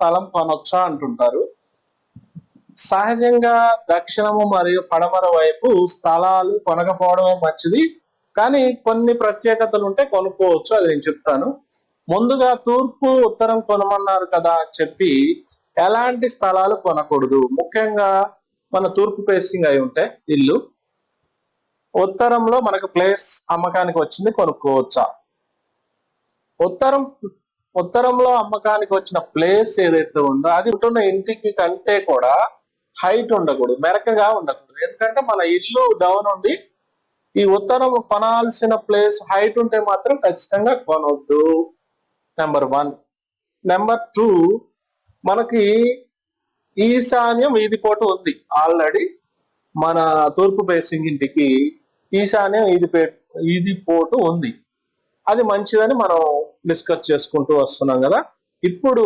స్థలం కొనొచ్చా అంటుంటారు. సహజంగా దక్షిణము మరియు పడమర వైపు స్థలాలు కొనకపోవడమే మంచిది. కానీ కొన్ని ప్రత్యేకతలు ఉంటే కొనుక్కోవచ్చు, అది నేను చెప్తాను. ముందుగా తూర్పు ఉత్తరం కొనమన్నారు కదా అని చెప్పి ఎలాంటి స్థలాలు కొనకూడదు. ముఖ్యంగా మన తూర్పు ఫేసింగ్ అయి ఉంటే ఇల్లు, ఉత్తరంలో మనకు ప్లేస్ అమ్మకానికి వచ్చింది, కొనుక్కోవచ్చా? ఉత్తరంలో అమ్మకానికి వచ్చిన ప్లేస్ ఏదైతే ఉందో అది ఉంటున్న ఇంటికి కంటే కూడా హైట్ ఉండకూడదు, మెరకగా ఉండకూడదు. ఎందుకంటే మన ఇల్లు డౌన్ ఉండి ఈ ఉత్తరం కొనాల్సిన ప్లేస్ హైట్ ఉంటే మాత్రం ఖచ్చితంగా కొనవద్దు. నెంబర్ 1. నెంబర్ 2, మనకి ఈశాన్యం వీధి పోటు ఉంది. ఆల్రెడీ మన తూర్పు ఫేసింగ్ ఇంటికి ఈశాన్యం వీధి పోటు ఉంది. అది మంచిదని మనం డిస్కస్ చేసుకుంటూ వస్తున్నాం కదా. ఇప్పుడు